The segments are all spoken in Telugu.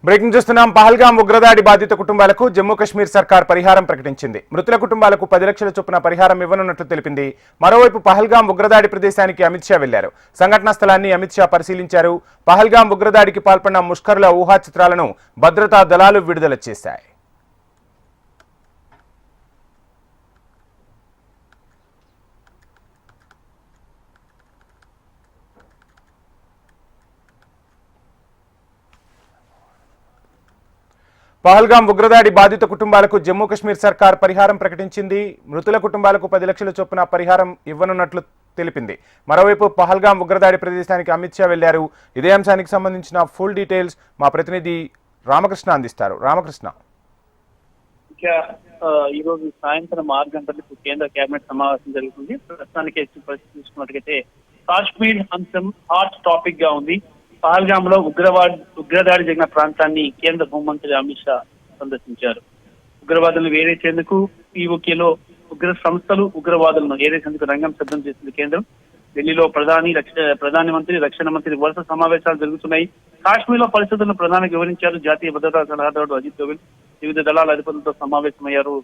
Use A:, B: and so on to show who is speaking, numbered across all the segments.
A: బ్రేకింగ్ చూస్తున్నాం. పహల్గాం ఉగ్రదాడి బాధిత కుటుంబాలకు జమ్మూ కశ్మీర్ సర్కార్ పరిహారం ప్రకటించింది. మృతుల కుటుంబాలకు 10 లక్షల చొప్పున పరిహారం ఇవ్వనున్నట్లు తెలిపింది. మరోవైపు పహల్గాం ఉగ్రదాడి ప్రదేశానికి అమిత్ షా వెళ్లారు. సంఘటనా స్థలాన్ని అమిత్ షా పరిశీలించారు. పహల్గాం ఉగ్రదాడికి పాల్పడిన ముష్కరుల ఊహా చిత్రాలను భద్రతా దళాలు విడుదల చేశాయి. పహల్గాం ఉగ్రదాడి బాధిత కుటుంబాలకు జమ్మూ కశ్మీర్ సర్కార్ పరిహారం ప్రకటించింది. మృతుల కుటుంబాలకు 10 లక్షల చొప్పున పరిహారం ఇవ్వనున్నట్లు తెలిపింది. మరోవైపు పహల్గాం ఉగ్రదాడి ప్రదేశానికి అమిత్ షా వెళ్లారు. ఇదే అంశానికి సంబంధించిన ఫుల్ డీటెయిల్స్ మా ప్రతినిధి రామకృష్ణ అందిస్తారు. రామకృష్ణ,
B: ఈరోజు సాయంత్రం 6 గంటలకు కేంద్ర కేబినెట్ సమావేశం జరుగుతుంది. ప్రస్తుతానికి పరిస్థితి చూసుకున్నట్లయితే కాశ్మీర్ అంశం హాట్ టాపిక్ గా ఉంది. పహల్గామ్ లో ఉగ్రదాడి జరిగిన ప్రాంతాన్ని కేంద్ర హోంమంత్రి అమిత్ షా సందర్శించారు. ఉగ్రవాదులను వేరేసేందుకు పీఓకేలో ఉగ్ర సంస్థలు ఉగ్రవాదులను ఏరేసేందుకు రంగం సిద్ధం చేసింది కేంద్రం. ఢిల్లీలో ప్రధానమంత్రి, రక్షణ మంత్రి వరుస సమావేశాలు జరుగుతున్నాయి. కాశ్మీర్ లో పరిస్థితులను ప్రధానికి వివరించారు. జాతీయ భద్రతా సలహాదారు అజిత్ దోవల్ వివిధ దళాల అధిపతులతో సమావేశమయ్యారు.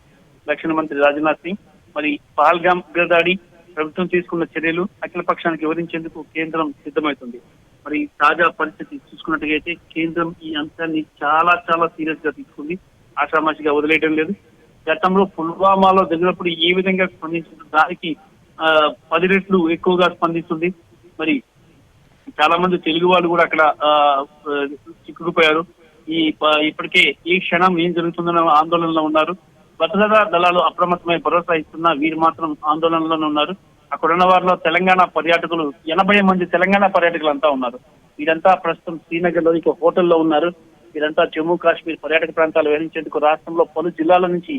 B: రక్షణ మంత్రి రాజ్నాథ్ సింగ్ మరి పహల్గామ్ ఉగ్రదాడి ప్రభుత్వం తీసుకున్న చర్యలు అఖిల పక్షానికి వివరించేందుకు కేంద్రం సిద్ధమవుతుంది. మరి తాజా పరిస్థితి చూసుకున్నట్టుగైతే కేంద్రం ఈ అంశాన్ని చాలా సీరియస్ గా తీసుకుంది. ఆషామాషిగా వదిలేయడం లేదు. గతంలో పుల్వామాలో జరిగినప్పుడు ఏ విధంగా స్పందించిన దానికి 10 రెట్లు ఎక్కువగా స్పందిస్తుంది. మరి చాలా మంది తెలుగు వాళ్ళు కూడా అక్కడ చిక్కుకుపోయారు. ఇప్పటికే ఈ క్షణం ఏం జరుగుతుందన్న ఆందోళనలో ఉన్నారు. భద్రతా దళాలు అప్రమత్తమై భరోసా ఇస్తున్నా వీరు మాత్రం ఆందోళనలోనే ఉన్నారు. అక్కడున్న వారిలో తెలంగాణ పర్యాటకులు 80 మంది తెలంగాణ పర్యాటకులు అంతా ఉన్నారు. వీరంతా ప్రస్తుతం శ్రీనగర్ లో ఒక హోటల్లో ఉన్నారు. వీరంతా జమ్మూ కాశ్మీర్ పర్యాటక ప్రాంతాలు వివరించేందుకు రాష్ట్రంలో పలు జిల్లాల నుంచి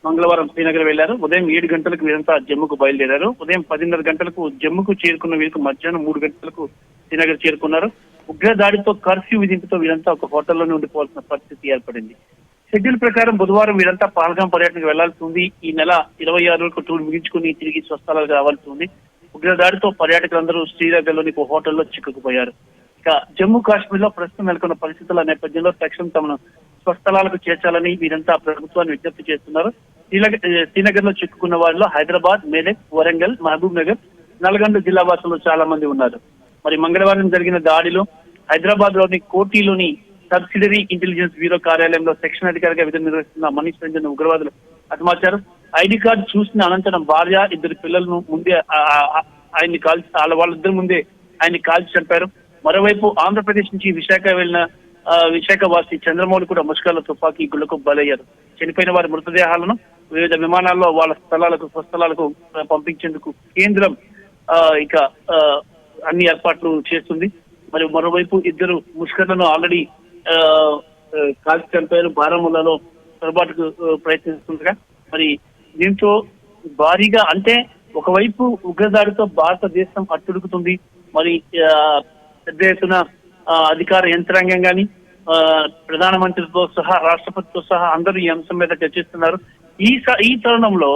B: మంగళవారం శ్రీనగర్ వెళ్లారు. ఉదయం 7 గంటలకు వీరంతా జమ్మూకు బయలుదేరారు. ఉదయం 10:30 గంటలకు జమ్మూకు చేరుకున్న వీరికి మధ్యాహ్నం 3 గంటలకు శ్రీనగర్ చేరుకున్నారు. ఉగ్రదాడితో కర్ఫ్యూ విధింపుతో వీరంతా ఒక హోటల్లోనే ఉండిపోవాల్సిన పరిస్థితి ఏర్పడింది. షెడ్యూల్ ప్రకారం బుధవారం వీరంతా పహల్గాం పర్యటనకు వెళ్లాల్సి ఉంది. ఈ నెల 26 వరకు టూర్ ముగించుకుని తిరిగి స్వస్థలాలకు రావాల్సి ఉంది. ఉగ్రదాడితో పర్యాటకులందరూ శ్రీనగర్ లోని ఒక హోటల్లో చిక్కుకుపోయారు. ఇక జమ్మూ కాశ్మీర్ లో ప్రస్తుతం నెలకొన్న పరిస్థితుల నేపథ్యంలో తక్షణం తమను స్వస్థలాలకు చేర్చాలని వీరంతా ప్రభుత్వాన్ని విజ్ఞప్తి చేస్తున్నారు. శ్రీనగర్ లో చిక్కుకున్న వారిలో హైదరాబాద్, మెదక్, వరంగల్, మహబూబ్ నగర్, నల్గొండ జిల్లా వాసులు చాలా మంది ఉన్నారు. మరి మంగళవారం జరిగిన దాడిలో హైదరాబాద్ లోని కోటిలోని సబ్సిడరీ ఇంటెలిజెన్స్ బ్యూరో కార్యాలయంలో సెక్షన్ అధికారిగా విధులు నిర్వహిస్తున్న మనీష్ రంజన్ ఉగ్రవాదులు హతమార్చారు. ఐడి కార్డు చూసిన అనంతరం భార్య, 2 పిల్లలను ముందే ఆయన్ని కాల్చి వాళ్ళిద్దరి ముందే ఆయన్ని కాల్చి చంపారు. మరోవైపు ఆంధ్రప్రదేశ్ నుంచి విశాఖ వెళ్లిన విశాఖ వాసి చంద్రమౌళి కూడా ముష్కర్ల తుపాకీ గుళ్లకు బలయ్యారు. చనిపోయిన వారి మృతదేహాలను వివిధ విమానాల్లో వాళ్ళ స్వస్థలాలకు పంపించేందుకు కేంద్రం ఇక అన్ని ఏర్పాట్లు చేస్తుంది. మరి మరోవైపు 2 ముష్కర్లను ఆల్రెడీ కాల్చి చంపారు. బారాముల్లాలో పొరపాటుకు ప్రయత్నిస్తుండగా మరి దీంతో భారీగా అంటే ఒకవైపు ఉగ్రదాడితో భారతదేశం అట్టుడుకుతుంది. మరి పెద్ద ఎత్తున అధికార యంత్రాంగం కానీ ప్రధానమంత్రితో సహా రాష్ట్రపతితో సహా అందరూ ఈ అంశం మీద చర్చిస్తున్నారు. ఈ తరుణంలో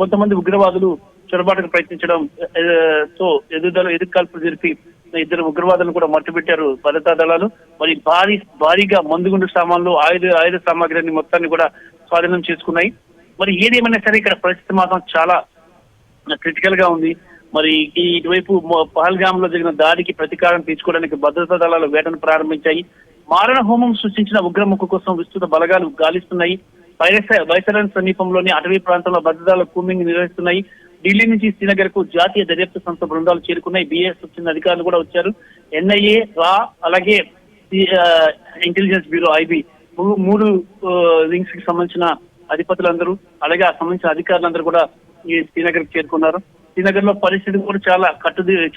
B: కొంతమంది ఉగ్రవాదులు చొరబాటుకు ప్రయత్నించడం తో ఎదురుకాల్పులు జరిపి 2 ఉగ్రవాదులను కూడా మట్టుబెట్టారు భద్రతా దళాలు. మరి భారీగా మందుగుండు సామాన్లు, ఆయుధ సామాగ్రిని మొత్తాన్ని కూడా స్వాధీనం చేసుకున్నాయి. మరి ఏదేమైనా సరే ఇక్కడ పరిస్థితి మాత్రం చాలా క్రిటికల్ గా ఉంది. మరి ఇటువైపు పహల్గామ్ లో జరిగిన దాడికి ప్రతీకారం తీర్చుకోవడానికి భద్రతా దళాలు వేటను ప్రారంభించాయి. మారణ హోమం సృష్టించిన ఉగ్రముఖ కోసం విస్తృత బలగాలు గాలిస్తున్నాయి. వైసరన్ సమీపంలోని అటవీ ప్రాంతంలో భద్రతాల కూంబింగ్ నిర్వహిస్తున్నాయి. ఢిల్లీ నుంచి శ్రీనగర్ కు జాతీయ దర్యాప్తు సంస్థ బృందాలు చేరుకున్నాయి. బిఎస్ వచ్చిన అధికారులు కూడా వచ్చారు. ఎన్ఐఏ, రా, అలాగే ఇంటెలిజెన్స్ బ్యూరో ఐబీ 3 వింగ్స్ కి సంబంధించిన అధిపతులందరూ అలాగే ఆ సంబంధించిన అధికారులందరూ కూడా ఈ శ్రీనగర్ కి చేరుకున్నారు. శ్రీనగర్ లో పరిస్థితి కూడా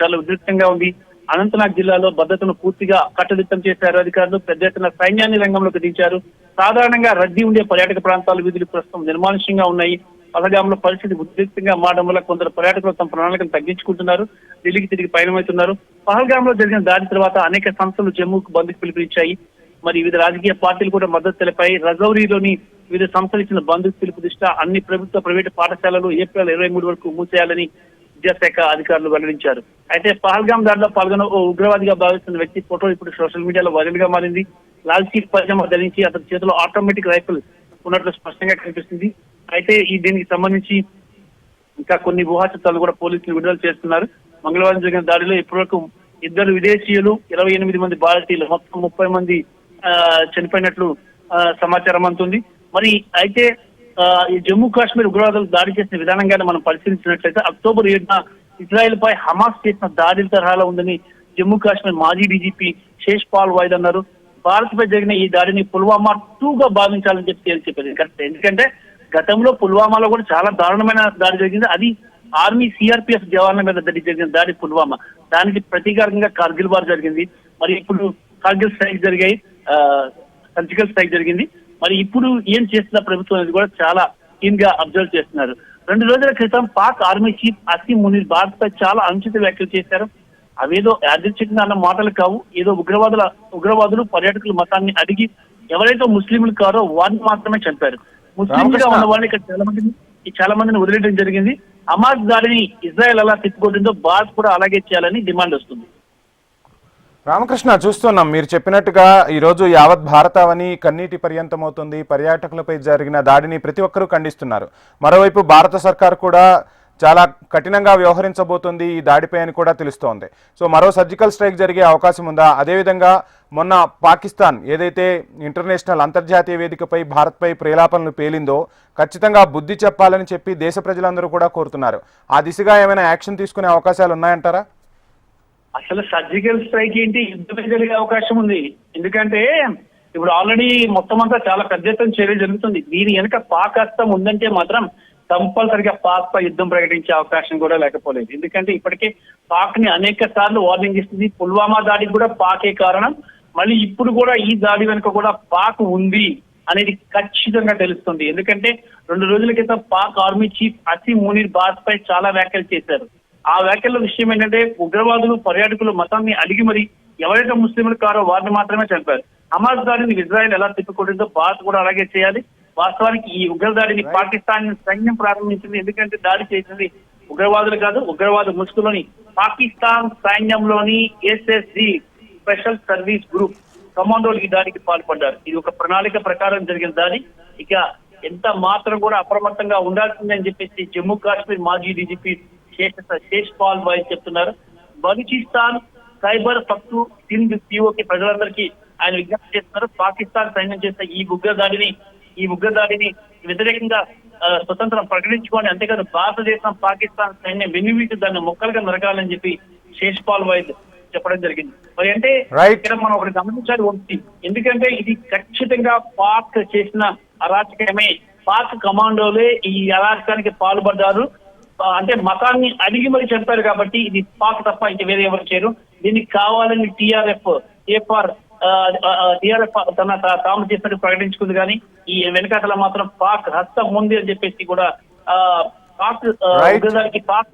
B: చాలా ఉద్రిక్తంగా ఉంది. అనంతనాగ్ జిల్లాలో భద్రతను పూర్తిగా కట్టుదిట్టం చేశారు అధికారులు. పెద్ద ఎత్తున సైన్యాన్ని రంగంలోకి దించారు. సాధారణంగా రద్దీ ఉండే పర్యాటక ప్రాంతాలు వీధులు ప్రస్తుతం నిర్మానుష్యంగా ఉన్నాయి. పహల్గాంలో పరిస్థితి ఉద్రిక్తంగా మారడం వల్ల కొందరు పర్యాటకులు తమ ప్రణాళికను తగ్గించుకుంటున్నారు. ఢిల్లీకి తిరిగి పయనమవుతున్నారు. పహల్గాంలో జరిగిన దాడి తర్వాత అనేక సంస్థలు జమ్మూకు బంద్కు పిలుపునిచ్చాయి. మరి వివిధ రాజకీయ పార్టీలు కూడా మద్దతు తెలిపాయి. రజౌరీలోని వివిధ సంస్థలు ఇచ్చిన బంధుకు పిలుపు దృష్ట్యా అన్ని ప్రభుత్వ, ప్రైవేటు పాఠశాలలు ఏప్రిల్ 23 వరకు మూసేయాలని విద్యాశాఖ అధికారులు వెల్లడించారు. అయితే పహల్గాం దాడిలో పాల్గొన్న ఓ ఉగ్రవాదిగా భావిస్తున్న వ్యక్తి ఫోటో ఇప్పుడు సోషల్ మీడియాలో వైరల్ గా మారింది. లాల్చీ పైజామా ధరించి అతని చేతిలో ఆటోమేటిక్ రైఫిల్ ఉన్నట్లు స్పష్టంగా కనిపిస్తుంది. అయితే దీనికి సంబంధించి ఇంకా కొన్ని ఊహా చిత్రాలు కూడా పోలీసులు విడుదల చేస్తున్నారు. మంగళవారం జరిగిన దాడిలో ఇప్పటివరకు 2 విదేశీయులు, 28 మంది భారతీయులు, మొత్తం 30 మంది చనిపోయినట్లు సమాచారం అందుతుంది. మరి అయితే ఈ జమ్మూ కాశ్మీర్ ఉగ్రవాదులు దాడి చేసిన విధానంగానే మనం పరిశీలించినట్లయితే అక్టోబర్ 7న ఇజ్రాయెల్ పై హమాస్ చేసిన దాడుల తరహాలో ఉందని జమ్మూ కాశ్మీర్ మాజీ డీజీపీ శేష్ పాల్ వైద్ అన్నారు. భారత్ పై జరిగిన ఈ దాడిని పుల్వామా 2 గా భావించాలని చెప్పి చెప్పారు. కరెక్ట్. ఎందుకంటే గతంలో పుల్వామాలో కూడా చాలా దారుణమైన దాడి జరిగింది. అది ఆర్మీ సిఆర్పిఎఫ్ జవాన్ల మీద జరిగిన దాడి పుల్వామా. దానికి ప్రతీకారంగా కార్గిల్ వార్ జరిగింది. మరి ఇప్పుడు కార్గిల్ స్ట్రైక్ జరిగాయి, సర్జికల్ స్ట్రైక్ జరిగింది. మరి ఇప్పుడు ఏం చేస్తున్న ప్రభుత్వం అనేది కూడా చాలా కీన్ గా అబ్జర్వ్ చేస్తున్నారు. 2 రోజుల క్రితం పాక్ ఆర్మీ చీఫ్ అసీం మునీర్ భారత్ పై చాలా అనుచిత వ్యాఖ్యలు చేశారు. అవేదో యాదృచ్ఛికంగా అన్న మాటలు కావు. ఏదో ఉగ్రవాదులు పర్యాటకుల మతాన్ని అడిగి ఎవరైతే ముస్లింలు కారో వారిని మాత్రమే చంపారు. ముస్లింలుగా ఉన్న వాళ్ళని ఇక్కడ చాలా మందిని వదిలేయడం జరిగింది. హమాస్ దాడిని ఇజ్రాయెల్ ఎలా తిప్పుకొట్టిందో భారత్ కూడా అలాగే చేయాలని డిమాండ్ వస్తుంది.
A: రామకృష్ణ, చూస్తున్నాం మీరు చెప్పినట్టుగా ఈరోజు యావత్ భారతావని కన్నీటి పర్యంతమవుతుంది. పర్యాటకులపై జరిగిన దాడిని ప్రతి ఒక్కరూ ఖండిస్తున్నారు. మరోవైపు భారత సర్కార్ కూడా చాలా కఠినంగా వ్యవహరించబోతుంది ఈ దాడిపై అని కూడా తెలుస్తోంది. సో మరో సర్జికల్ స్ట్రైక్ జరిగే అవకాశం ఉందా? అదేవిధంగా మొన్న పాకిస్తాన్ ఏదైతే ఇంటర్నేషనల్ అంతర్జాతీయ వేదికపై భారత్పై ప్రేలాపనలు పేలిందో ఖచ్చితంగా బుద్ధి చెప్పాలని చెప్పి దేశ ప్రజలందరూ కూడా కోరుతున్నారు. ఆ దిశగా ఏమైనా యాక్షన్ తీసుకునే అవకాశాలు ఉన్నాయంటారా?
B: అసలు సర్జికల్ స్ట్రైక్ ఏంటి, యుద్ధమే జరిగే అవకాశం ఉంది. ఎందుకంటే ఇప్పుడు ఆల్రెడీ మొత్తం అంతా చాలా పెద్ద ఎత్తున చర్య జరుగుతుంది. దీని వెనుక పాక్ హస్తం ఉందంటే మాత్రం కంపల్సరిగా పాక్ పై యుద్ధం ప్రకటించే అవకాశం కూడా లేకపోలేదు. ఎందుకంటే ఇప్పటికే పాక్ ని అనేక సార్లు వార్నింగ్ ఇస్తుంది. పుల్వామా దాడికి కూడా పాకే కారణం. మళ్ళీ ఇప్పుడు కూడా ఈ దాడి వెనుక కూడా పాక్ ఉంది అనేది ఖచ్చితంగా తెలుస్తుంది. ఎందుకంటే 2 రోజుల క్రితం పాక్ ఆర్మీ చీఫ్ అసీం మునీర్ భారత్ పై చాలా వ్యాఖ్యలు చేశారు. ఆ వ్యాఖ్యల విషయం ఏంటంటే ఉగ్రవాదులు పర్యాటకులు మతాన్ని అడిగి మరి ఎవరైతే ముస్లింలు కారో వారిని మాత్రమే చంపారు. హమాస్ దాడిని ఇజ్రాయెల్ ఎలా తిప్పుకొట్టిందో భారత్ కూడా అలాగే చేయాలి. వాస్తవానికి ఈ ఉగ్రదాడిని పాకిస్తాన్ సైన్యం ప్రారంభించింది. ఎందుకంటే దాడి చేసింది ఉగ్రవాదులు కాదు, ఉగ్రవాద ముసుగులోని పాకిస్తాన్ సైన్యంలోని ఎస్ఎస్జి స్పెషల్ సర్వీస్ గ్రూప్ కమాండోలు ఈ దాడికి పాల్పడ్డారు. ఇది ఒక ప్రణాళిక ప్రకారం జరిగిన దాడి. ఇక ఎంత మాత్రం కూడా అప్రమత్తంగా ఉండాల్సిందని చెప్పేసి జమ్మూ కాశ్మీర్ మాజీ డీజీపీ శేష్ పాల్ వైద్ చెప్తున్నారు. బలూచిస్తాన్ ఖైబర్ పఖ్తూ సింధ్ పిఓకి ప్రజలందరికీ ఆయన విజ్ఞప్తి చేస్తున్నారు. పాకిస్తాన్ సైన్యం చేసిన ఈ ఉగ్రదాడిని వ్యతిరేకంగా స్వతంత్రం ప్రకటించుకోండి. అంతేకాదు భారతదేశం పాకిస్తాన్ సైన్యం వెన్నువీటి దాన్ని మొక్కలుగా నరకాలని చెప్పి శేష్ పాల్ వైద్ చెప్పడం జరిగింది. మరి అంటే ఇక్కడ మనం ఒకటి గమనించాలి ఒకటి, ఎందుకంటే ఇది ఖచ్చితంగా పాక్ చేసిన అరాచకమే. పాక్ కమాండోలే ఈ అరాచకానికి పాల్పడ్డారు. అంటే మతాన్ని అడిగి మరి చెప్పారు కాబట్టి ఇది పాక్ తప్ప ఇంక వేరే ఎవరు చేయరు. దీనికి కావాలని టీఆర్ఎఫ్ తాము చేసినట్టు ప్రకటించుకుంది. కానీ ఈ వెనకాతల మాత్రం పాక్ హస్తం ఉంది అని చెప్పేసి కూడా పాక్ ఉగ్రదాడికి పాక్